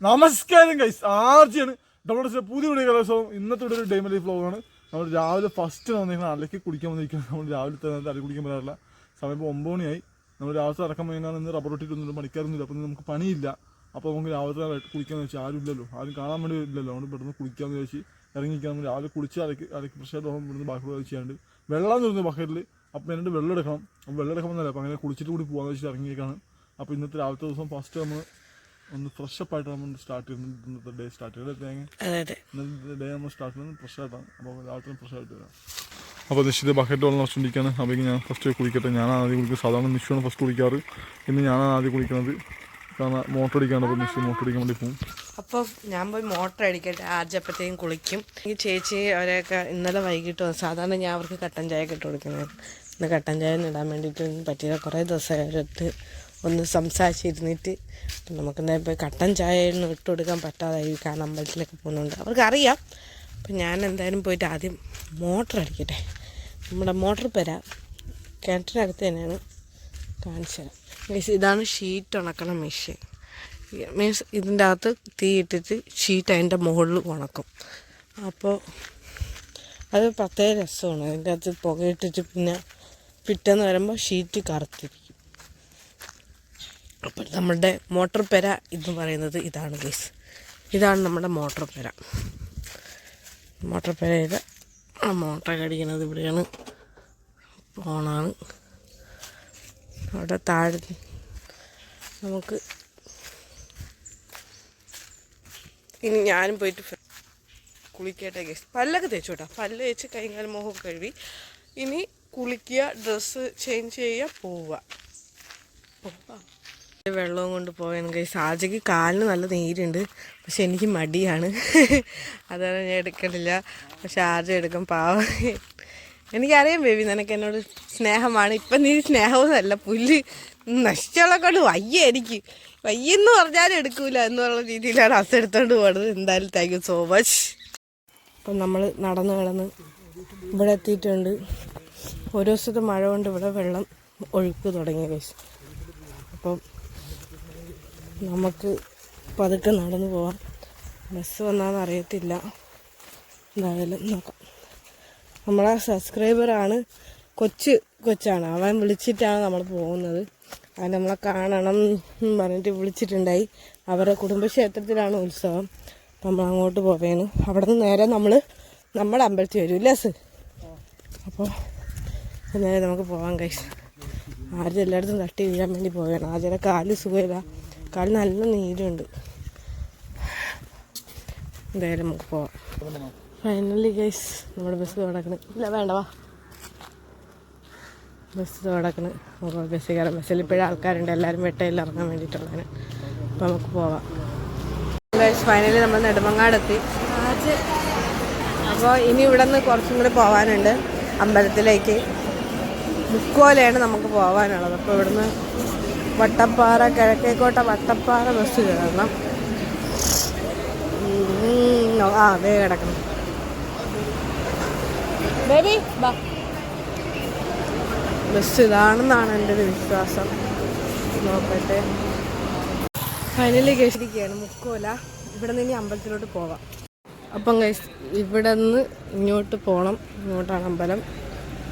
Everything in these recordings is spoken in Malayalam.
നമസ്കാരം ഗൈസ്, ആർജിയാണ് നമ്മുടെ പുതിയ വീഡിയോ കലോത്സവം. ഇന്നത്തെ ഒരു ഡെയിലി ലൈഫ് വ്ലോഗാണ്. നമ്മൾ രാവിലെ ഫസ്റ്റ് വന്നിരിക്കുന്നത് അലക്കി കുടിക്കാൻ വന്നിരിക്കുന്നത്. നമ്മൾ രാവിലെ തന്നെ അലക്കി കുടിക്കാൻ പറ്റാറില്ല. സമയം ഇപ്പോൾ 9 മണിയായി. നമ്മൾ രാവിലത്തെ ഇറക്കം കഴിഞ്ഞാൽ ഇന്ന് റബ്ബർ ഇട്ടിട്ടൊന്നും പണിക്കാറൊന്നുമില്ല. അപ്പം നമുക്ക് പണിയില്ല. അപ്പോൾ നമുക്ക് രാവിലത്തെ കുളിക്കാമെന്ന് വെച്ചാൽ ആരും ഇല്ലല്ലോ, ആരും കാണാൻ വേണ്ടി ഇല്ലല്ലോ. അതുകൊണ്ട് പെട്ടെന്ന് കുളിക്കാമെന്ന് വെച്ച് ഇറങ്ങിക്കാൻ രാവിലെ കുളിച്ച് അലക്കി ഫ്രഷായിട്ട് ഇവിടുന്ന് ബാക്കി ചെയ്യാണ്ട് വെള്ളം തീർന്നു ബക്കറ്റിൽ. അപ്പോൾ എന്നിട്ട് വെള്ളം എടുക്കണം. അപ്പോൾ വെള്ളം എടുക്കണമെന്നല്ല, അപ്പോൾ അങ്ങനെ കുളിച്ചിട്ട് കൂടി പോകാമെന്ന് വെച്ചിട്ട് ഇറങ്ങിയേക്കാണ്. അപ്പോൾ ഇന്നത്തെ രാവിലത്തെ ദിവസം ഫസ്റ്റ് നമ്മൾ ഒന്ന് ഫ്രഷപ്പ് ആയിട്ട് നമ്മൾ സ്റ്റാർട്ട് ചെയ്യുന്നത്. ഇന്നത്തെ ഡേ സ്റ്റാർട്ട് ചെയ്തത് ഇന്നത്തെ ഡേ നമ്മൾ സ്റ്റാർട്ട് ചെയ്യുന്നത് ഫ്രഷ് ആയിട്ടാണ്. അപ്പോൾ രാവിലെ ഫ്രഷ് ആയിട്ട് വരാം. അപ്പോൾ നിശ്ചിത ബക്കറ്റ് വെള്ളം നിറച്ചുകൊണ്ടിരിക്കുകയാണ്. അപ്പോൾ ഞാൻ ഫസ്റ്റ് കുളിക്കട്ടെ. ഞാനാണ് ആദ്യം കുളിക്കുക. സാധാരണ നിശ്ചയാണ് ഫസ്റ്റ് കുളിക്കാറ്. ഇന്ന് ഞാനാണ് ആദ്യം കുളിക്കുന്നത്. കാരണം മോട്ടർ അടിക്കാണ്ട്. അപ്പോൾ നിശ്ചയം മോട്ടർ അടിക്കാൻ വേണ്ടി പോകും. അപ്പോൾ ഞാൻ പോയി മോട്ടർ അടിക്കട്ടെ. ആർജപ്പത്തേക്കും കുളിക്കും. ഈ ചേച്ചി അവരെയൊക്കെ ഇന്നലെ വൈകിട്ട് സാധാരണ ഞാൻ അവർക്ക് കട്ടൻ ചായ ഇട്ട് കൊടുക്കുന്നത്. ഇന്ന് കട്ടൻ ചായ ഇടാൻ വേണ്ടിയിട്ട് പറ്റിയത് കുറേ ദിവസമായിട്ട് ഒന്ന് സംസാരിച്ചിരുന്നിട്ട് നമുക്കെന്തായാലും പോയി കട്ടൻ ചായ ഒന്നും ഇട്ട് കൊടുക്കാൻ പറ്റാതായി. കാരണം അമ്പലത്തിലൊക്കെ പോകുന്നുണ്ട്, അവർക്കറിയാം. അപ്പം ഞാൻ എന്തായാലും പോയിട്ട് ആദ്യം മോട്ടർ അടിക്കട്ടെ. നമ്മുടെ മോട്ടർ പെര കിണറ്റിനകത്ത് തന്നെയാണ്. കാണിച്ചു തരാം. ഇതാണ് ഷീറ്റ് ഉണക്കണ മെഷീൻ. മീൻസ് ഇതിൻ്റെ അകത്ത് തീ ഇട്ടിട്ട് ഷീറ്റ് അതിൻ്റെ മുകളിൽ ഉണക്കും. അപ്പോൾ അത് പ്രത്യേക രസമാണ്. അതിൻ്റെ അകത്ത് പുകയിട്ടിട്ട് പിന്നെ പിറ്റേന്ന് വരുമ്പോൾ ഷീറ്റ് കറുത്തിരിക്കും. അപ്പോൾ നമ്മുടെ മോട്ടർ പെര എന്ന് പറയുന്നത് ഇതാണ് ഗൈസ്. ഇതാണ് നമ്മുടെ മോട്ടർ പെര. മോട്ടർ പെരയിൽ ആ മോട്ടർ അടിക്കുന്നത് ഇവിടെയാണ്. ഫോണാണ് അവിടെ താഴെ. നമുക്ക് ഇനി ഞാനും പോയിട്ട് കുളിക്കട്ടെ ഗൈസ്. പല്ലൊക്കെ തേച്ചു കേട്ടോ. പല്ല് തേച്ച് കൈകാലും മുഖമൊക്കെ കഴുകി ഇനി കുളിക്കുക, ഡ്രസ്സ് ചേഞ്ച് ചെയ്യുക, പോവുക. വെള്ളവും കൊണ്ട് പോകാൻ ഗൈസ്. ആജയ്ക്ക് കാലിന് നല്ല നീരുണ്ട്, പക്ഷെ എനിക്ക് മടിയാണ്. അതാണ് ഞാൻ എടുക്കണില്ല. പക്ഷെ ആജ എടുക്കും. പാവം. എനിക്കറിയാം ബേബി, നിനക്ക് എന്നോട് സ്നേഹമാണ്. ഇപ്പം നീ സ്നേഹമൊന്നുമല്ല, പുല്ല് നശിച്ചുള്ള കൊണ്ട് വയ്യ. എനിക്ക് വയ്യെന്ന് പറഞ്ഞാലും എടുക്കൂല എന്നുള്ള രീതിയിലാണ് അസ് എടുത്തോണ്ട് പോകുന്നത്. എന്തായാലും താങ്ക് യു സോ മച്ച്. അപ്പം നമ്മൾ നടന്ന് ഇവിടെ എത്തിയിട്ടുണ്ട്. ഓരോ ദിവസത്തെ മഴ കൊണ്ട് ഇവിടെ വെള്ളം ഒഴുക്ക് തുടങ്ങിയ കേസ്. അപ്പം നമുക്ക് പതുക്കെ നടന്നു പോവാം. ബസ് വന്നാന്ന് അറിയത്തില്ല. എന്തായാലും നോക്കാം. നമ്മളെ സബ്സ്ക്രൈബറാണ്, കൊച്ചാണ്. അവൻ വിളിച്ചിട്ടാണ് നമ്മൾ പോകുന്നത്. അവൻ നമ്മളെ കാണണം എന്ന് പറഞ്ഞിട്ട് വിളിച്ചിട്ടുണ്ടായി. അവരുടെ കുടുംബക്ഷേത്രത്തിലാണ് ഉത്സവം. അപ്പം നമ്മൾ അങ്ങോട്ട് പോവേണ്. അവിടെ നിന്ന് നേരെ നമ്മുടെ അമ്പലത്തിൽ വരും ഇല്ലേ സ്? അപ്പോൾ നേരെ നമുക്ക് പോകാം ഗൈസ്. ആദ്യം എല്ലായിടത്തും തട്ടി വീഴാൻ വേണ്ടി പോവുകയാണ്. ആദ്യം കാല് സുഖമില്ല, കാല് നല്ല നീരുണ്ട്. എന്തായാലും നമുക്ക് പോവാം. ഫൈനലി ഗൈസ് നമ്മുടെ ബസ് തുടക്കണ്. ഇല്ല വേണ്ട വാ. ബസ് തുടക്കണ്. നമുക്ക് ബസ് കയറാം. ബസ്സിൽ ഇപ്പോഴും ആൾക്കാരുണ്ട്. എല്ലാവരും വെട്ടയിൽ ഇറങ്ങാൻ വേണ്ടിയിട്ടുള്ളതാണ്. അപ്പോൾ നമുക്ക് പോവാം ഗൈസ്. ഫൈനലി നമ്മൾ നെടുമങ്ങാടെത്തി. അപ്പോൾ ഇനി ഇവിടെ നിന്ന് കുറച്ചും കൂടി പോകാനുണ്ട് അമ്പലത്തിലേക്ക്. മുക്കോലയാണ് നമുക്ക് പോകാനുള്ളത്. അപ്പോൾ ഇവിടുന്ന് വട്ടപ്പാറ, കിഴക്കേക്കോട്ട വട്ടപ്പാറ ബസ് കയറണം. അതേ കിടക്കണം. ബേബി ബാ. ബസ് ഇതാണെന്നാണ് എൻ്റെ ഒരു വിശ്വാസം. നോക്കട്ടെ. ഫൈനലി കേസിരിക്കുകയാണ് മുക്കോല. ഇവിടെ നിന്ന് ഇനി അമ്പലത്തിലോട്ട് പോവാം. അപ്പം ഗൈസ് ഇവിടെ നിന്ന് ഇങ്ങോട്ട് പോകണം. ഇങ്ങോട്ടാണ് അമ്പലം.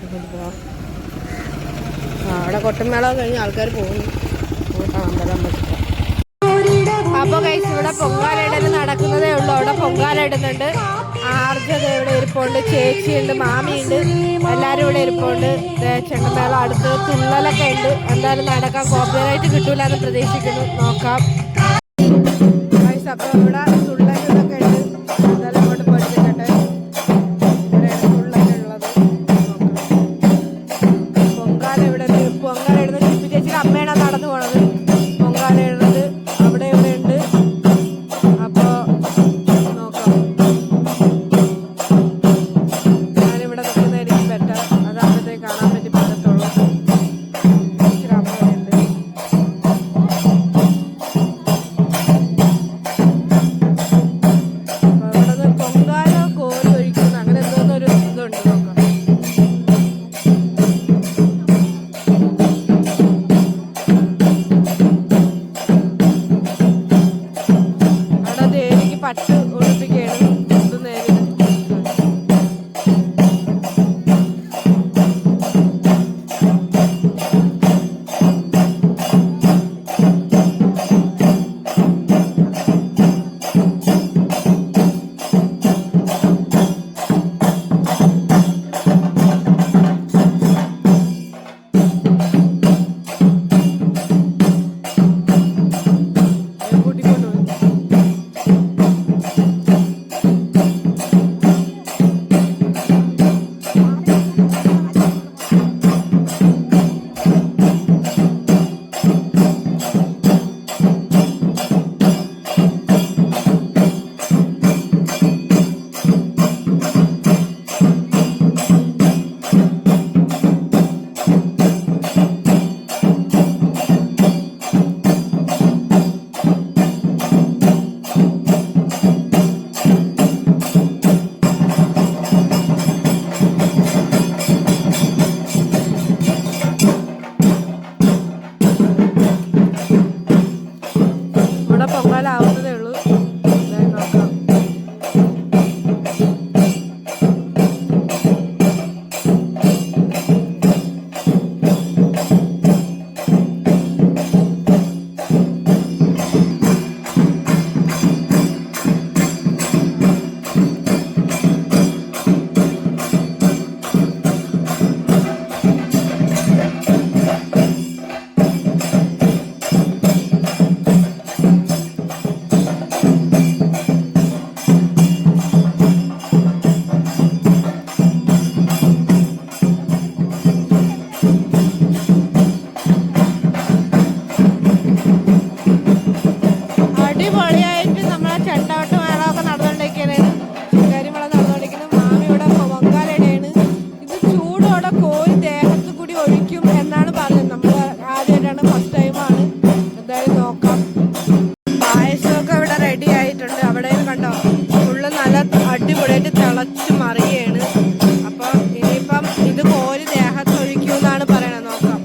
ഇങ്ങോട്ട് പോവാം. അവിടെ കൊട്ടമേള കഴിഞ്ഞ് ആൾക്കാർ പോകുന്നു. ഇങ്ങോട്ടാണ് അമ്പലം. അപ്പോൾ ഗൈസ് ഇവിടെ പൊങ്കാലയിടൽ നടക്കുന്നതേ ഉള്ളൂ. അവിടെ പൊങ്കാല ഇടുന്നുണ്ട്. ആർജത ഇവിടെ ഇരിപ്പുണ്ട്, ചേച്ചിയുണ്ട്, മാമിയുണ്ട്, എല്ലാവരും ഇവിടെ ഇരിപ്പുണ്ട്. ചെണ്ടമേള അടുത്ത് തുള്ളലൊക്കെ ഉണ്ട്. എന്തായാലും നടക്കാം. കോപ്പിറൈറ്റ് കിട്ടൂല എന്ന് പ്രതീക്ഷിക്കുന്നു. നോക്കാം ഗൈസ്. അപ്പോൾ ഇവിടെ തുള്ളലൊക്കെ ഉണ്ട്. എന്തായാലും അങ്ങോട്ട് പോയിട്ടിരിക്കട്ടെ. ഇവിടെയാണ് തുള്ളലുള്ളത്. പൊങ്കാല ഇവിടെ പൊങ്കാല ഇടുന്ന ചിപ്പി ചേച്ചിയുടെ അമ്മയാണ് നടന്നു പോണത്. പൊങ്കാല ഇടുന്നത് അവിടെ ഇവിടെ ഉണ്ട്. അപ്പോൾ നോക്കാം. ഞാനിവിടെ നിൽക്കുന്നതായിരിക്കും ബെറ്റർ. അതാകുമ്പോഴത്തേക്ക് കാണാൻ വേണ്ടി പറ്റത്തുള്ളൂ. ഇച്ചിരി അമ്മയുണ്ട്. ചെണ്ടവട്ട് മേളമൊക്കെ നടന്നുകൊണ്ടിരിക്കുകയാണ്. കരിമേളം നടന്നുകൊണ്ടിരിക്കുന്നത്. മാമി ഇവിടെ പൊങ്കാലയിടാണ്. ഇത് ചൂടോടെ കോരി ദേഹത്ത് കൂടി ഒഴിക്കും എന്നാണ് പറഞ്ഞത്. നമ്മൾ ആദ്യമായിട്ടാണ്, ഫസ്റ്റ് ടൈമാണ്. എന്തായാലും നോക്കാം. പായസമൊക്കെ ഇവിടെ റെഡി ആയിട്ടുണ്ട്. അവിടെ കണ്ടോ ഫുള്ള് നല്ല അടിപൊളിയായിട്ട് തിളച്ച് മറിയാണ്. അപ്പം ഇനിയിപ്പം ഇത് കോരി ദേഹത്ത് ഒഴിക്കുമെന്നാണ് പറയണത്. നോക്കാം.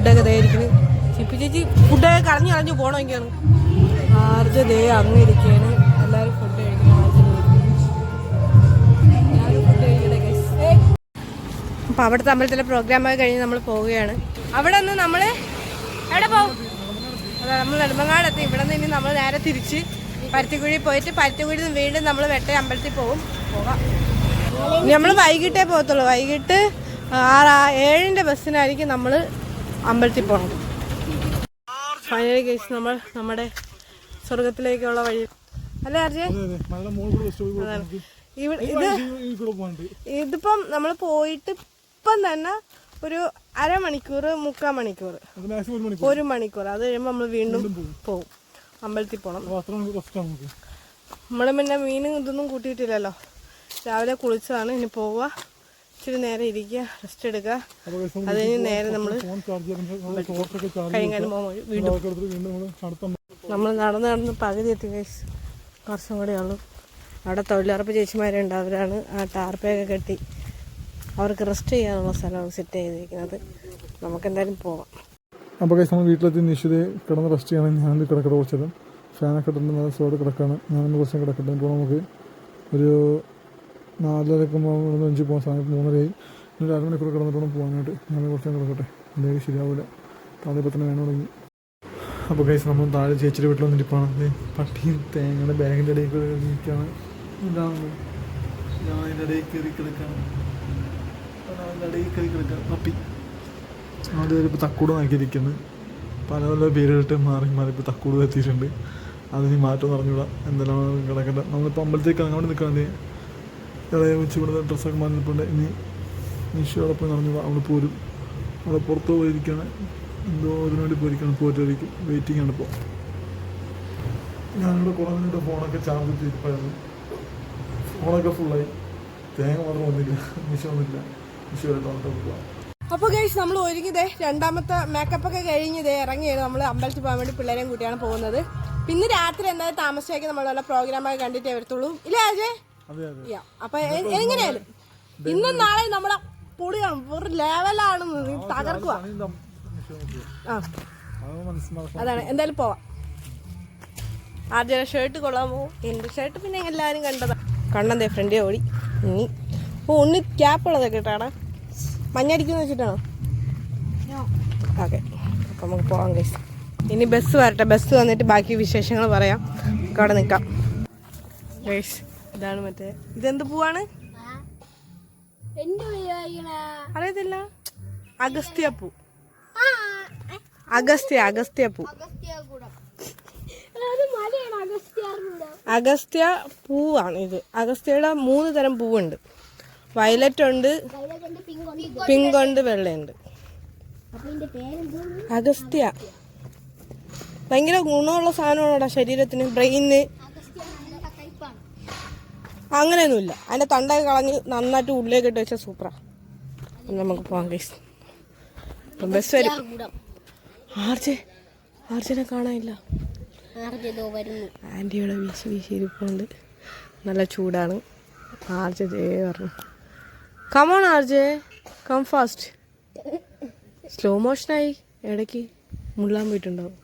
ഫുഡൊക്കെ ദയായിരിക്കുന്നു. ചിപ്പി ചേച്ചി ഫുഡൊക്കെ കളഞ്ഞു പോകണമെങ്കിലാണ്. ആർജ ദേ അങ്ങ് ഇരിക്കുകയാണ്. എല്ലാവരും ഫുഡ് കഴിക്കണം. അപ്പം അവിടുത്തെ അമ്പലത്തിലെ പ്രോഗ്രാമൊക്കെ കഴിഞ്ഞ് നമ്മൾ പോവുകയാണ്. അവിടെ നിന്ന് നമ്മൾ എവിടെ പോകും? അതെ, നമ്മൾ നെടുമങ്ങാടെത്തി. ഇവിടെ നിന്ന് ഇനി നമ്മൾ നേരെ തിരിച്ച് പരുത്തിക്കുഴി പോയിട്ട് പരുത്തിക്കുഴി നിന്ന് വീണ്ടും നമ്മൾ വെട്ട അമ്പലത്തിൽ പോകാം. ഇനി നമ്മൾ വൈകിട്ടേ പോകത്തുള്ളൂ. വൈകിട്ട് 7-ന്റെ ബസ്സിനായിരിക്കും നമ്മൾ അമ്പലത്തിൽ പോകണം. ഫൈനലി കേസ് നമ്മൾ നമ്മുടെ സ്വർഗത്തിലേക്കുള്ള വഴി അല്ലേ അർജയ്? ഇതിപ്പം നമ്മൾ പോയിട്ട് ഇപ്പം തന്നെ ഒരു അരമണിക്കൂർ 3/4 മണിക്കൂർ 1 മണിക്കൂർ അത് കഴിയുമ്പോൾ നമ്മൾ വീണ്ടും പോകും. അമ്പലത്തിൽ പോകണം. നമ്മൾ പിന്നെ മീനും ഇതൊന്നും കൂട്ടിയിട്ടില്ലല്ലോ. രാവിലെ കുളിച്ചതാണ്. ഇനി പോവുക, ഇച്ചിരി നേരം ഇരിക്കുക, റെസ്റ്റ് എടുക്കുക. അത് കഴിഞ്ഞ് നേരെ നമ്മൾ കഴിയാനും പോകുമ്പോൾ വീണ്ടും നമ്മൾ നടന്ന് പകുതി എത്തി. കുറച്ചും കൂടെ ഉള്ളു. അവിടെ തൊഴിലുറപ്പ് ചേച്ചിമാരുണ്ട്. അവരാണ് ആ ടാർപ്പയൊക്കെ കെട്ടി അവർക്ക് റെസ്റ്റ് ചെയ്യാനുള്ള സ്ഥലമാണ് സെറ്റ് ചെയ്തിരിക്കുന്നത്. നമുക്കെന്തായാലും പോവാം. അപ്പോൾ കഴിച്ച് നമ്മൾ വീട്ടിലെത്തി നിശ്ചിത കിടന്ന് റെസ്റ്റ് ചെയ്യണം. ഞാൻ കിടക്കട്ടെ കുറച്ചേരം. ഫാനൊക്കെ ഇട്ടിട്ട് നല്ല സുഖമായിട്ട് കിടക്കാണ്. ഞാനൊന്ന് കുറച്ചും കിടക്കട്ടെ. ഇപ്പോൾ നമുക്ക് ഒരു 4:30 5 പോകാൻ സമയം 3:30 ഒരു അരമണിക്കൂർ കിടന്നിട്ട് വേണം പോകാനായിട്ട്. ഞാൻ കുറച്ചും കിടക്കട്ടെ. എന്തെങ്കിലും ശരിയാവില്ല. താഴെപ്പത്തിന് വേണം തുടങ്ങി. അപ്പോൾ കഴിച്ച് നമ്മൾ താഴെ ചേച്ചിയുടെ വീട്ടിൽ വന്നിരിപ്പാണ്. പട്ടിയും തേങ്ങയുടെ ബാഗിൻ്റെ ഇടയിൽ ഇരിക്കുകയാണ്. ഇതാണ് ഞാൻ അതിൻ്റെ ഇടയിൽ കയറി കിടക്കുകയാണ്. പപ്പി ആദ്യം ഇപ്പോൾ തക്കൂട് നോക്കിയിരിക്കുന്നു. പല പല പേരിട്ട് മാറി ഇപ്പോൾ തക്കൂട് എത്തിയിട്ടുണ്ട്. അതിന് മാറ്റം പറഞ്ഞുകൂടാ. എന്തെല്ലാം കിടക്കട്ടെ. നമ്മളിപ്പോൾ അമ്പലത്തേക്ക് അങ്ങോട്ട് നിൽക്കാതെ ഇളയ വെച്ച് കൊടുത്ത ഡ്രസ്സൊക്കെ മാറിയിട്ടുണ്ട്. ഇനി നിശ്ചയോടൊപ്പം നടന്നുകൂടാ. അവിടെ പോരും. അവിടെ പുറത്ത് പോയിരിക്കുകയാണ്. എന്തോ അതിനു വേണ്ടി പോയിരിക്കുകയാണ്. പോയിട്ടായിരിക്കും. വെയിറ്റിംഗ് ആണ് ഇപ്പോൾ. ഞാനിവിടെ കുറേ നേരം ഫോണൊക്കെ ചാർജ് ചെയ്തിരിപ്പായിരുന്നു. ഫോണൊക്കെ ഫുള്ളായി. തേങ്ങ മാത്രം വന്നില്ല. നിശ്ച വന്നില്ല. അപ്പോൾ ഗൈസ് നമ്മൾ ഒരുങ്ങിയതേ രണ്ടാമത്തെ മേക്കപ്പ് ഒക്കെ കഴിഞ്ഞതേ ഇറങ്ങിയത്. നമ്മൾ അമ്പലത്തിൽ പോകാൻ വേണ്ടി പിള്ളേരെയും കൂട്ടിയാണ് പോകുന്നത്. പിന്നെ രാത്രി എന്തായാലും താമസിച്ചാക്കി നമ്മൾ വല്ല പ്രോഗ്രാമൊക്കെ കണ്ടിട്ടേ വരത്തുള്ളൂ. ഇല്ലേ അജയ്? അപ്പൊ എങ്ങനെയാലും ഇന്നും നാളെ നമ്മുടെ പൊളിയാണ്. ഒരു ലെവലാണ്. തകർക്കുക. അതാണ്. എന്തായാലും പോവാം. ആദ്യം ഷർട്ട് കൊള്ളാമോ? എൻ്റെ ഷർട്ട് പിന്നെ എല്ലാവരും കണ്ടതാ. കണ്ണന്തേ ഫ്രണ്ടേ ഓടി. ഇനി ഉണ്ണി ക്യാപ്പുള്ളതൊക്കെ ഇട്ടാണ്. മഞ്ഞടിക്കുന്ന വെച്ചിട്ടാണോ? ഓക്കെ. അപ്പം നമുക്ക് പോകാം ഗൈസ്. ഇനി ബസ് വരട്ടെ. ബസ് വന്നിട്ട് ബാക്കി വിശേഷങ്ങൾ പറയാം. അവിടെ നിൽക്കാം ഗൈസ്. ഇതാണ് മറ്റേ ഇതെന്ത് പൂവാണ് അറിയത്തില്ല. അഗസ്ത്യ പൂ. അഗസ്ത്യ പൂ. അഗസ്ത്യ പൂവാണ് ഇത്. അഗസ്ത്യയുടെ 3 തരം പൂവുണ്ട്. വയലറ്റ് ഉണ്ട്, പിങ്ക് ഉണ്ട്, വെള്ളയുണ്ട്. അഗസ്ത്യ ഭയങ്കര ഗുണമുള്ള സാധനമാണോടാ ശരീരത്തിന്, ബ്രെയിന്. അങ്ങനെയൊന്നുമില്ല. അതിൻ്റെ തണ്ടൊക്കെ കളഞ്ഞ് നന്നായിട്ട് ഉള്ളിലേക്ക് ഇട്ട് വെച്ചാൽ സൂപ്പറാ. നമുക്ക് പോകാം ഗൈസ്. അപ്പം ബസ് വരും. ആർജനെ കാണാനില്ല. ആൻറ്റിയുടെ വീശിരിപ്പുണ്ട്. നല്ല ചൂടാണ്. ആർജെ പറഞ്ഞു come on RJ come fast. Slow മോഷനായി. ഇടയ്ക്ക് മുള്ളാൻ പോയിട്ടുണ്ടാവും.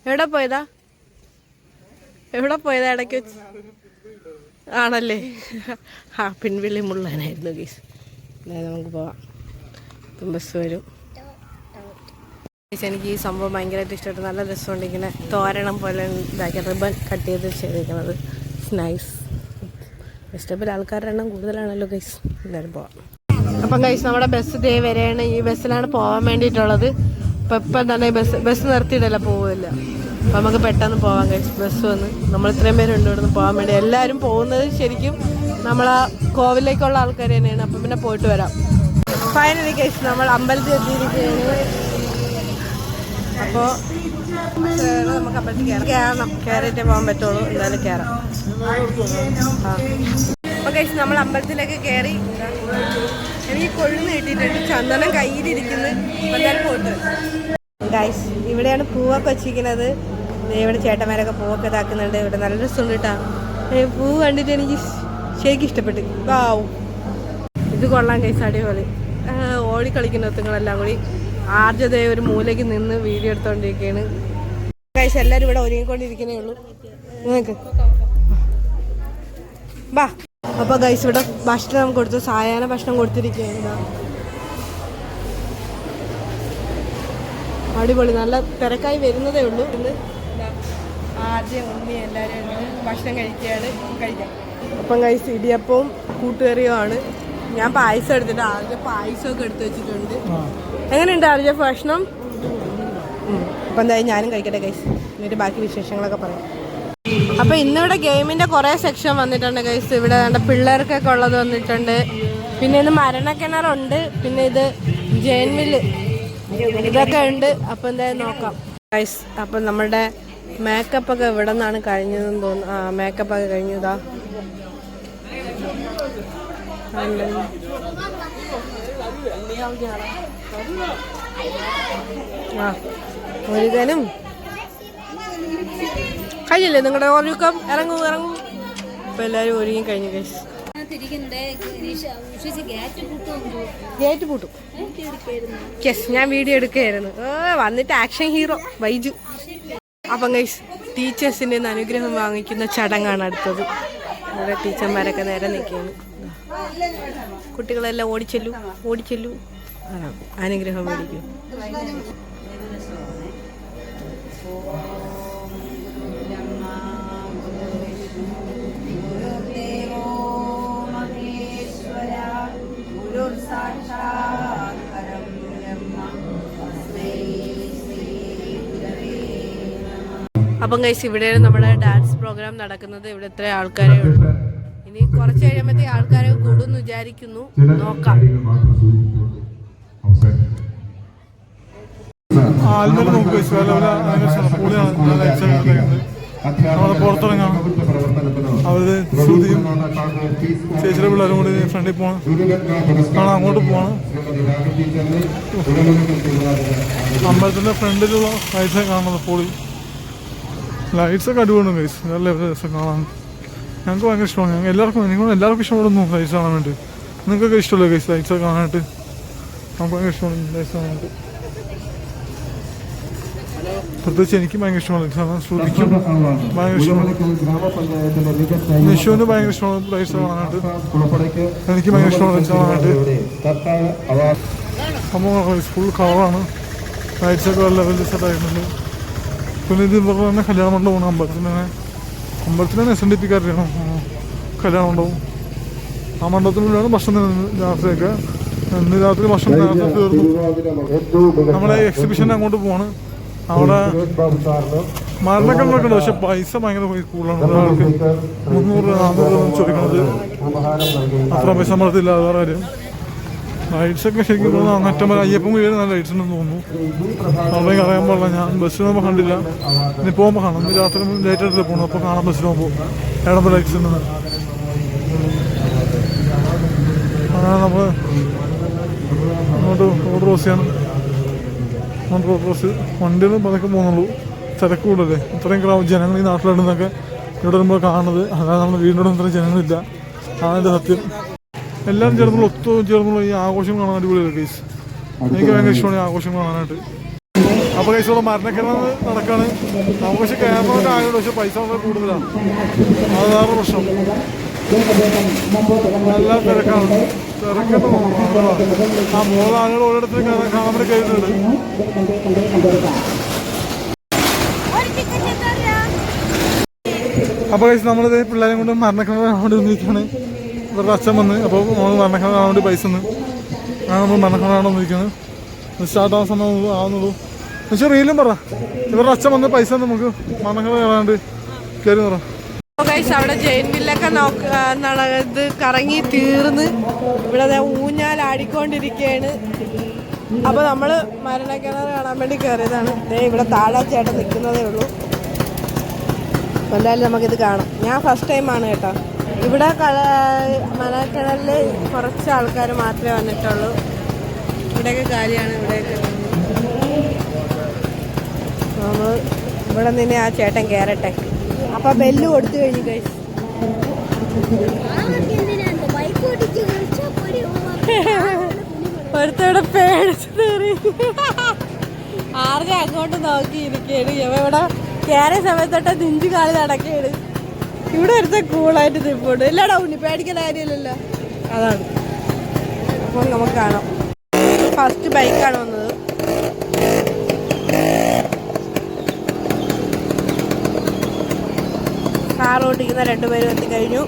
എവിടെ പോയതാ ഇടയ്ക്ക് വെച്ച്? ആണല്ലേ. ആ പിൻവിളി മുള്ളാനായിരുന്നു ഗീസ്. അതായത് നമുക്ക് പോവാം. ഇപ്പം ബസ് വരും. എനിക്ക് ഈ സംഭവം ഭയങ്കരമായിട്ട് ഇഷ്ടപ്പെട്ടു. നല്ല രസമുണ്ട്. ഇങ്ങനെ തോരണം പോലെ ഇതാക്കി റിബൺ കട്ട് ചെയ്ത് ചെയ്തിരിക്കുന്നത്. നൈസ്. ഇഷ്ടപ്പെട്ട ആൾക്കാരുടെ എണ്ണം കൂടുതലാണല്ലോ ഗൈസ്. എന്തായാലും പോവാം. അപ്പം ഗൈസ് നമ്മുടെ ബസ് ഇതേ വരെയാണ്. ഈ ബസ്സിലാണ് പോകാൻ വേണ്ടിയിട്ടുള്ളത്. ഇപ്പം തന്നെ ബസ് നിർത്തിയിട്ടല്ല പോവില്ല. അപ്പം നമുക്ക് പെട്ടെന്ന് പോവാം ഗൈസ്. ബസ് വന്ന് നമ്മൾ ഇത്രയും പേരുണ്ട് ഇവിടുന്ന് പോകാൻ വേണ്ടി. എല്ലാവരും പോകുന്നത് ശരിക്കും നമ്മളാ കോവിലേക്കുള്ള ആൾക്കാർ തന്നെയാണ്. അപ്പം പിന്നെ പോയിട്ട് വരാം. ഫൈനലി ഗൈസ് നമ്മൾ അമ്പലത്തിൽ എത്തിയിരിക്കുകയാണ്. അപ്പോൾ നമുക്ക് അമ്പലത്തിൽ കയറണം. കയറിയിട്ടേ പോകാൻ പറ്റുള്ളൂ. എന്തായാലും കയറാം. അപ്പോൾ ഗൈസ് നമ്മൾ അമ്പലത്തിലേക്ക് കയറി. എനിക്ക് കൊഴുന്ന് കിട്ടിയിട്ടുണ്ട്. ചന്ദനം കയ്യിലിരിക്കുന്നു. എന്തായാലും പോയിട്ട് ഗൈസ് ഇവിടെയാണ് പൂവൊക്കെ വെച്ചിരിക്കുന്നത്. ഇവിടെ ചേട്ടന്മാരൊക്കെ പൂവൊക്കെ ഇതാക്കുന്നുണ്ട്. ഇവിടെ നല്ല രസമുണ്ട് കേട്ടോ. പൂ കണ്ടിട്ട് എനിക്ക് ശരിക്കും ഇഷ്ടപ്പെട്ടു. വാവും, ഇത് കൊള്ളാം ഗൈസ്. അടിപൊളി. ഓടി കളിക്കുന്ന ഒത്തുങ്ങളെല്ലാം കൂടി ആർജതയെ ഒരു മൂലയ്ക്ക് നിന്ന് വീഡിയോ എടുത്തോണ്ടിരിക്കുകയാണ്. ഗൈസ് എല്ലാവരും ഇവിടെ ഒരുങ്ങിക്കൊണ്ടിരിക്കുന്നേ ഉള്ളൂ. നിങ്ങൾക്ക് ബാ. അപ്പോൾ ഗൈസ് ഇവിടെ ഭക്ഷണം കൊടുത്തു, സായാഹ്ന ഭക്ഷണം കൊടുത്തിരിക്കുകയാണ്. അടിപൊളി, നല്ല തിരക്കായി വരുന്നതേ ഉള്ളൂ. ഇന്ന് ആദ്യം ഉണ്ണി എല്ലാവരും ഭക്ഷണം കഴിക്കാം. അപ്പം ഗൈസ് ഇടിയപ്പവും കൂട്ടുകറിയുമാണ്. ഞാൻ പായസം എടുത്തിട്ട് ആദ്യം പായസമൊക്കെ എടുത്ത് വെച്ചിട്ടുണ്ട്. എങ്ങനെയുണ്ട് ആദ്യം ഭക്ഷണം? അപ്പം എന്തായാലും ഞാനും കഴിക്കട്ടെ ഗൈസ്, എന്നിട്ട് ബാക്കി വിശേഷങ്ങളൊക്കെ പറയാം. അപ്പോൾ ഇന്നിവിടെ ഗെയിമിൻ്റെ കുറേ സെക്ഷൻ വന്നിട്ടുണ്ട് ഗൈസ്. ഇവിടെ പിള്ളേർക്കൊക്കെ ഉള്ളത് വന്നിട്ടുണ്ട്. പിന്നെ ഇത് മരണക്കിണറുണ്ട്, പിന്നെ ഇത് ജെയിൻവില്ല്, ഇതൊക്കെ ഉണ്ട്. അപ്പോൾ എന്തായാലും നോക്കാം ഗൈസ്. അപ്പം നമ്മുടെ മേക്കപ്പൊക്കെ ഇവിടെ നിന്നാണ് കഴിഞ്ഞതെന്ന് തോന്നുന്നു. മേക്കപ്പൊക്കെ കഴിഞ്ഞതാ. ഒരുകനും കഴിഞ്ഞില്ലേ നിങ്ങളുടെ ഒരുക്കം? ഇറങ്ങൂ. ഇപ്പം എല്ലാവരും ഒരുങ്ങി കഴിഞ്ഞു ഗൈസ്. ഗേറ്റ് പൂട്ടും. യെസ്, ഞാൻ വീഡിയോ എടുക്കുകയായിരുന്നു. വന്നിട്ട് ആക്ഷൻ ഹീറോ ബൈജു. അപ്പം ഗൈസ് ടീച്ചേഴ്സിൻ്റെ അനുഗ്രഹം വാങ്ങിക്കുന്ന ചടങ്ങാണ് അടുത്തത്. ഇവിടെ ടീച്ചർമാരൊക്കെ നേരെ നിൽക്കുകയാണ്. കുട്ടികളെല്ലാം ഓടിച്ചെല്ലു അനുഗ്രഹം മേടിക്കും. അപ്പം ഗൈസ് ഇവിടെയാണ് നമ്മുടെ ഡാൻസ് പ്രോഗ്രാം നടക്കുന്നത്. ഇവിടെ ഇത്ര ആൾക്കാരെ ഉള്ളൂ. ഇനി കുറച്ച് കഴിയുമ്പോഴത്തേക്ക് ആൾക്കാരെ കൂടുമെന്ന് വിചാരിക്കുന്നു. നോക്കാം. പുറത്തിറങ്ങാം. അവര് ശ്രുതിയും ചേച്ചിയുടെ പിള്ളേരും കൂടി ഫ്രണ്ടിൽ പോകണം. അങ്ങോട്ട് പോകണം. അമ്പലത്തിന്റെ ഫ്രണ്ടിലുള്ള ലൈറ്റ്സൊക്കെ കാണുന്നത്. പോളി ലൈറ്റ്സൊക്കെ അടിപൊളിയാണ് ഗൈസ്. നല്ല രസം കാണാൻ. ഞങ്ങൾക്ക് ഭയങ്കര ഇഷ്ടമാണ്. ഞങ്ങൾ എല്ലാവർക്കും ഇഷ്ടപ്പെടുന്നു ലൈറ്റ്സ് കാണാൻ വേണ്ടി. നിങ്ങൾക്കൊക്കെ ഇഷ്ടമല്ലേ ഗൈസ് ലൈറ്റ്സൊക്കെ കാണാനായിട്ട്? നമുക്ക് ഭയങ്കര ഇഷ്ടമാണ് ലൈറ്റ്സ് കാണാനായിട്ട്. പ്രത്യേകിച്ച് എനിക്ക് ഭയങ്കര ഇഷ്ടമാണ് ലൈറ്റ്സ് കാണാൻ. ശ്രുതിക്കും ഭയങ്കര ഇഷ്ടമാണ്. നിഷുവിന് ഭയങ്കര ഇഷ്ടമാണ് ലൈറ്റ്സ് കാണാനായിട്ട്. എനിക്ക് ഭയങ്കര ഇഷ്ടമാണ് ലൈറ്റ്സ് കാണാനായിട്ട്. സംഭവം ഫുൾ കളറാണ്. ലൈറ്റ്സൊക്കെ നല്ല ലെവലിൽ സെറ്റ് ആയിട്ടുണ്ട്. പിന്നെ ഇത് ഇവരുടെ തന്നെ കല്യാണ മണ്ഡപമാണ്. അമ്പലത്തിലാണ് SNDP കാരെയാണ് കല്യാണ മണ്ഡപം. ആ മണ്ഡപത്തിനുള്ളിലാണ് ഭക്ഷണം രാത്രിയൊക്കെ. ഇന്ന് രാത്രി ഭക്ഷണം നേരത്തെ തീർന്നു. നമ്മളെ എക്സിബിഷൻ്റെ അങ്ങോട്ട് പോവാണ്. അവിടെ മരണക്കണ്ണൊക്കെ ഉണ്ട്. പക്ഷെ പൈസ ഭയങ്കര കൂടുതലാണ്. ഒരാൾക്ക് 300-400 ചോദിക്കണത്. അത്ര പൈസ നമ്മളത്തില്ല. വേറെ കാര്യം ലൈറ്റ്സൊക്കെ ശരിക്കും തോന്നുന്നു അങ്ങറ്റം അയ്യപ്പം വീട് നല്ല ലൈറ്റ്സ് ഉണ്ടെന്ന് തോന്നുന്നു. അവിടേക്ക് അറിയാൻ പാടില്ല. ഞാൻ ബസ്സിൽ പോകുമ്പോൾ കണ്ടില്ല. ഇനി പോകുമ്പോൾ കാണാം. ഇന്ന് രാത്രി ലേറ്റ് ആയിട്ട് പോകണം. അപ്പോൾ കാണാം ബസ്സിൽ പോകുമ്പോൾ ഏടമ്പോൾ ലൈറ്റ്സ് ഉണ്ടെന്ന്. അങ്ങനെ നമ്മൾ അങ്ങോട്ട് റോഡ് ക്രോസ് ചെയ്യണം. റോഡ് ക്രോസ് വണ്ടിയൊന്നും പതുക്കെ പോകുന്നുള്ളൂ. തിരക്ക് കൂടുതലേ. ഇത്രയും ജനങ്ങൾ ഈ നാട്ടിലുണ്ടെന്നൊക്കെ ഇവിടെ വരുമ്പോൾ കാണുന്നത്. അതായത് നമ്മുടെ വീടിനോട് ഇത്രയും ജനങ്ങളില്ല. അതെൻ്റെ സത്യം. എല്ലാവരും ചേർന്നുള്ള ഈ ആഘോഷം കാണാൻ അടിപൊളിയല്ലേ ഗൈസ്? എനിക്ക് ഭയങ്കര ഇഷ്ടമാണ് ഈ ആഘോഷം കാണാനായിട്ട്. അപ്പോൾ ഗൈസ് ഇവിടെ മരണക്കിണർ നടക്കാണ്. ആഘോഷം കയറുന്നവർക്ക് ആയതുകൊണ്ട് പക്ഷേ പൈസ വളരെ കൂടുതലാണ്. അത് വേറെ പ്രശ്നം. നല്ല തിരക്കാണ്. തിരക്കെന്ന് ആ 3 ആളുകൾ ഓരോരുത്തരും കാണാൻ വേണ്ടി കയറിയിട്ടുണ്ട്. അപ്പോൾ ഗൈസ് നമ്മളിത് പിള്ളേരെ കൊണ്ട് മരണക്കിണർ കാണാൻ വേണ്ടി വന്നിരിക്കുകയാണ്. ഇവരുടെ അച്ഛൻ വന്ന്. അപ്പോൾ നമ്മൾ മരണക്കിണർ കാണാൻ വേണ്ടി പൈസ തന്നു. നമ്മൾ മരണക്കിണർ കാണാൻ വന്നിരിക്കുന്നത്. സ്റ്റാർട്ട് ആവാൻ സമയം ആവുന്നുള്ളൂ. പക്ഷേ റീലും പറ. ഇവരുടെ അച്ഛൻ വന്ന് പൈസ നമുക്ക് മരണക്കിണർ കാണാണ്ട് കയറി പറ. അവിടെ ജെയിൻവില്ലൊക്കെ ഇത് കറങ്ങി തീർന്ന് ഇവിടെ ഊഞ്ഞാലാടിക്കൊണ്ടിരിക്കുകയാണ്. അപ്പോൾ നമ്മൾ മരണക്കിണർ കാണാൻ വേണ്ടി കയറിയതാണ്. ഇവിടെ താഴെ ചേട്ടൻ നിൽക്കുന്നതേ ഉള്ളൂ. എന്തായാലും നമുക്കിത് കാണാം. ഞാൻ ഫസ്റ്റ് ടൈമാണ് കേട്ടോ. ഇവിടെ മരണക്കിണറിൽ കുറച്ച് ആൾക്കാർ മാത്രമേ വന്നിട്ടുള്ളൂ. ഇവിടെയൊക്കെ കാര്യമാണ്. ഇവിടെയൊക്കെ നമ്മൾ ഇവിടെ നിന്ന് ആ ചേട്ടൻ കയറട്ടെ. അപ്പം ബെല്ല് കൊടുത്തു കഴിഞ്ഞു ഗൈസ്. ഒരുത്തവിടെ പേടിച്ചു ആർക്കെ അങ്ങോട്ട് നോക്കിയിരിക്കുകയാണ്. ഇവിടെ കയറിയ സമയത്തോട്ട് നെഞ്ചു കാളി നടക്കുകയാണ്. ഇവിടെ ഒരുത്ത കൂളായിട്ട് നിൽപ്പുണ്ട്. ഇല്ലടാ ഉണ്ണി പേടിക്കേണ്ട കാര്യമില്ലല്ലോ. അതാണ്. അപ്പം നമുക്ക് കാണാം. ഫസ്റ്റ് ബൈക്കാണ് വന്നത്. കാർ ഓടിക്കുന്ന രണ്ടുപേരും എത്തിക്കഴിഞ്ഞു.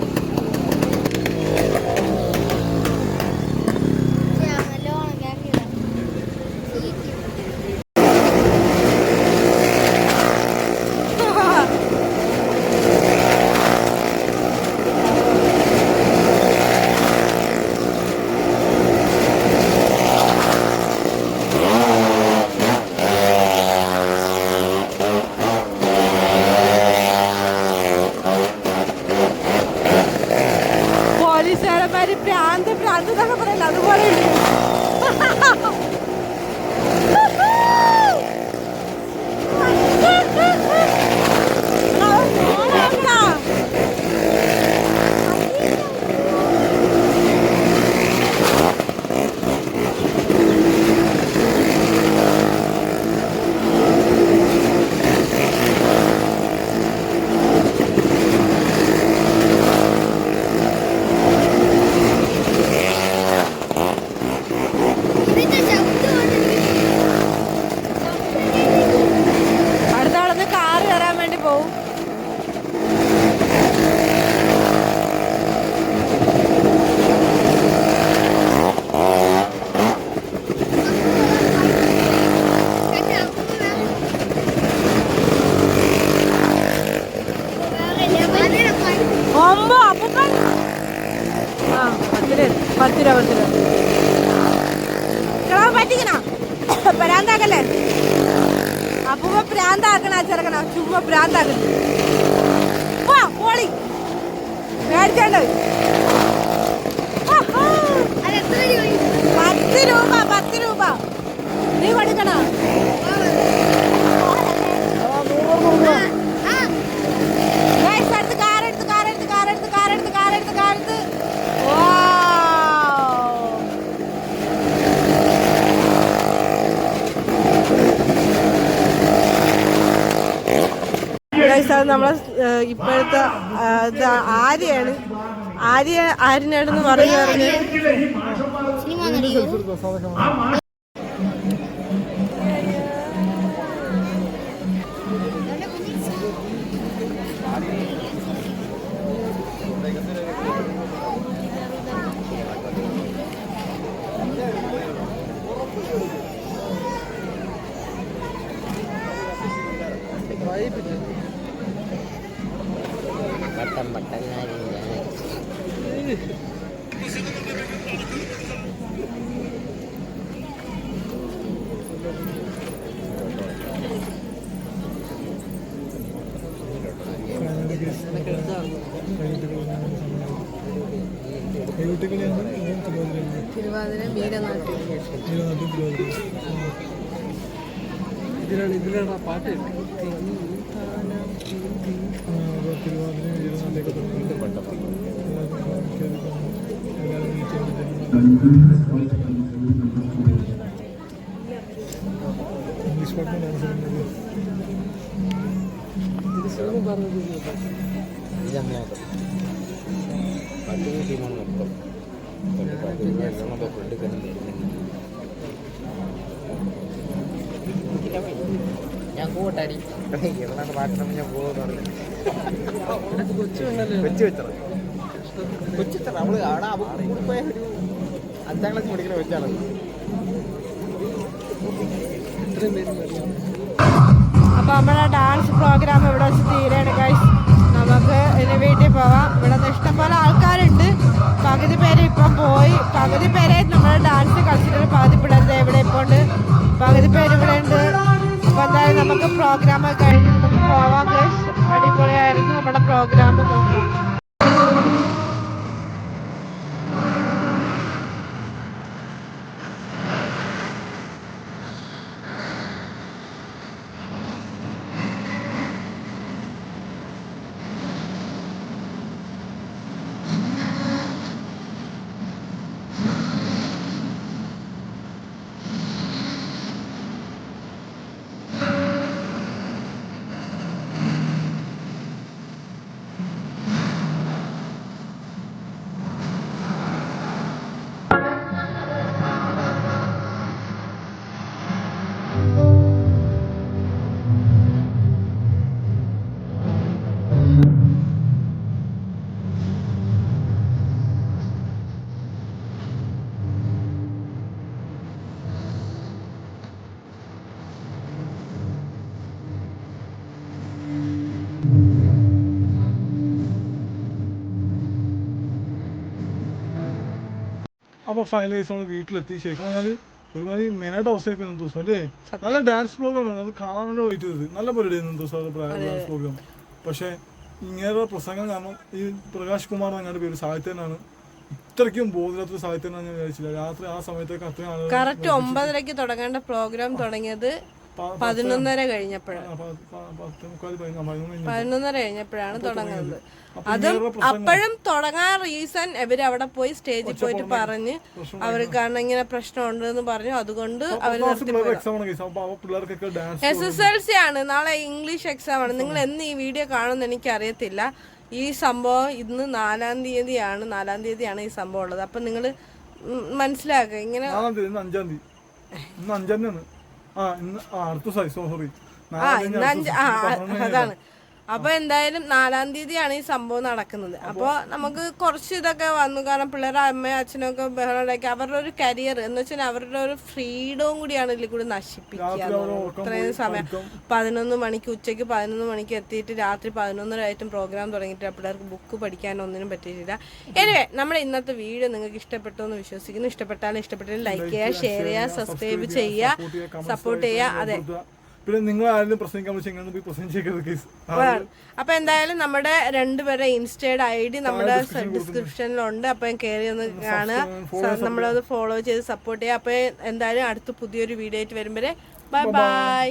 പോലീസുകാരന്മാര് ഭ്രാന്ത് ഭ്രാന്ത് എന്നൊക്കെ പറയില്ല, അതുപോലെ അടുത്ത ആളന്ന് കാറ് കയറാൻ വേണ്ടി പോവും. ഒമ്പോ അപ്പൂപ്പൻ ആ 10 രൂപ പറ്റിക്കണ പ്രാന്താക്കല്ലേ അപ്പൂപ്പ പ്രാന്താക്കണ ചെറുക്കണ ചുമ്മാ പ്രാന്താക്കണ പോളി മേടിച്ചോണ്ട് 10 രൂപ നീ കൊടുക്കണ കാറെടുത്ത് നമ്മളെ ഇപ്പോഴത്തെ ആര്യയാണ്. ആര്യനാണെന്ന് പറഞ്ഞു. തിരുവാതിര വീരനാട്യം ഇതിലാണ് പാട്ട്. ഇംഗ്ലീഷ് ഞാൻ കൂട്ടടി എവിടെ പാട്ടം ഞാൻ പോകുന്നു കൊച്ചു അവള് അവിടെ അവർക്ക് പോയ ഒരു 5ാം ക്ലാസ് പഠിക്കുന്ന വെച്ചാണ്. അപ്പൊ നമ്മളെ ഡാൻസ് പ്രോഗ്രാം ഇവിടെ വെച്ച് തീരെയാണ് ഗൈസ്. നമുക്ക് ഇനി വീട്ടിൽ പോവാം. ഇവിടെ നിന്ന് ഇഷ്ടംപോലെ ആൾക്കാരുണ്ട്. പകുതി പേര് ഇപ്പം പോയി, പകുതി പേരെ നമ്മൾ ഡാൻസ് കളിച്ചിട്ട് പകുതി പിള്ളേർ ഇവിടെ ഇപ്പോൾ ഉണ്ട്, പകുതി പേര് ഇവിടെ ഉണ്ട്. അപ്പൊ എന്തായാലും നമുക്ക് പ്രോഗ്രാം കഴിഞ്ഞ് നമുക്ക് പോവാം ഗൈസ്. അടിപൊളിയായിരുന്നു നമ്മുടെ പ്രോഗ്രാം. നോക്കാം. അപ്പോൾ ഫൈനലൈസ് നമ്മൾ വീട്ടിലെത്തി ശരിക്കും പറഞ്ഞാൽ ഒരുമാതിരി മെയിനായിട്ട് അവസ്ഥയൊക്കെ ദിവസം അല്ലേ നല്ല ഡാൻസ് പ്രോഗ്രാം ആണ് അത് കാണാൻ വേണ്ടി വെയിറ്റ് ചെയ്തത് നല്ല പരിപാടിയായിരുന്നു ദിവസം ഡാൻസ് പ്രോഗ്രാം പക്ഷേ ഇങ്ങനെയുള്ള പ്രസംഗം കാരണം ഈ പ്രകാശ് കുമാർ എന്നങ്ങാണ്ട് പേര് സാഹിത്യനാണ് ഇത്രയ്ക്കും ബോധമില്ലാത്തൊരു സാഹിത്യനാണ് ഞാൻ വിചാരിച്ചില്ല രാത്രി ആ സമയത്തൊക്കെ അത്രയും ആളുകൾ കറക്റ്റ് 9:30 തുടങ്ങേണ്ട പ്രോഗ്രാം തുടങ്ങിയത് 11:30 കഴിഞ്ഞപ്പോഴാണ് 11:30 കഴിഞ്ഞപ്പോഴാണ് തുടങ്ങുന്നത്. അതും അപ്പോഴും തുടങ്ങാൻ റീസൺ ഇവര് അവിടെ പോയി സ്റ്റേജിൽ പോയിട്ട് പറഞ്ഞ് അവർക്ക് കാരണം ഇങ്ങനെ പ്രശ്നമുണ്ടെന്ന് പറഞ്ഞു. അതുകൊണ്ട് അവര് SSLC ആണ്, നാളെ ഇംഗ്ലീഷ് എക്സാം ആണ്. നിങ്ങൾ എന്ന് ഈ വീഡിയോ കാണുമെന്ന് എനിക്ക് അറിയത്തില്ല. ഈ സംഭവം ഇന്ന് 4-ാം തീയതിയാണ്. 4-ാം തീയതിയാണ് ഈ സംഭവം ഉള്ളത്. അപ്പൊ നിങ്ങൾ മനസ്സിലാക്കുക ഇങ്ങനെ 5-ാം തീയതി ഇന്ന് 5-ാം തീയതിയാണ്. അതാണ്. അപ്പൊ എന്തായാലും 4-ാം തീയതിയാണ് ഈ സംഭവം നടക്കുന്നത്. അപ്പൊ നമുക്ക് കുറച്ച് ഇതൊക്കെ വന്നു. കാരണം പിള്ളേരുടെ അമ്മയും അച്ഛനും ഒക്കെ ബഹളമുണ്ടാക്കി അവരുടെ ഒരു കരിയർ എന്ന് വെച്ചാൽ അവരുടെ ഒരു ഫ്രീഡവും കൂടിയാണ് ഇതിൽ കൂടി നശിപ്പിക്കുക. ഇത്രയും സമയം 11 മണിക്ക് ഉച്ചയ്ക്ക് 11 മണിക്ക് എത്തിയിട്ട് രാത്രി 11:30 പ്രോഗ്രാം തുടങ്ങിയിട്ട് പിള്ളേർക്ക് ബുക്ക് പഠിക്കാനോ ഒന്നിനും പറ്റിയിട്ടില്ല. എനിവേ നമ്മുടെ ഇന്നത്തെ വീഡിയോ നിങ്ങൾക്ക് ഇഷ്ടപ്പെട്ടു എന്ന് വിശ്വസിക്കുന്നു. ഇഷ്ടപ്പെട്ടാലും ലൈക്ക് ചെയ്യുക, ഷെയർ ചെയ്യുക, സബ്സ്ക്രൈബ് ചെയ്യുക, സപ്പോർട്ട് ചെയ്യുക. അതെ, പിന്നെ നിങ്ങൾ ആരെങ്കിലും പ്രസംഗിക്കാൻ പ്രസംഗിച്ചേക്കരുത്. അപ്പൊ എന്തായാലും നമ്മുടെ രണ്ടുപേരുടെ ഇൻസ്റ്റയുടെ ID നമ്മുടെ ഡിസ്ക്രിപ്ഷനിലുണ്ട്. അപ്പൊ കയറി ഒന്ന് കാണുക, നമ്മളത് ഫോളോ ചെയ്ത് സപ്പോർട്ട് ചെയ്യുക. അപ്പൊ എന്തായാലും അടുത്ത പുതിയൊരു വീഡിയോ ആയിട്ട് വരുമ്പോൾ ബൈ ബൈ.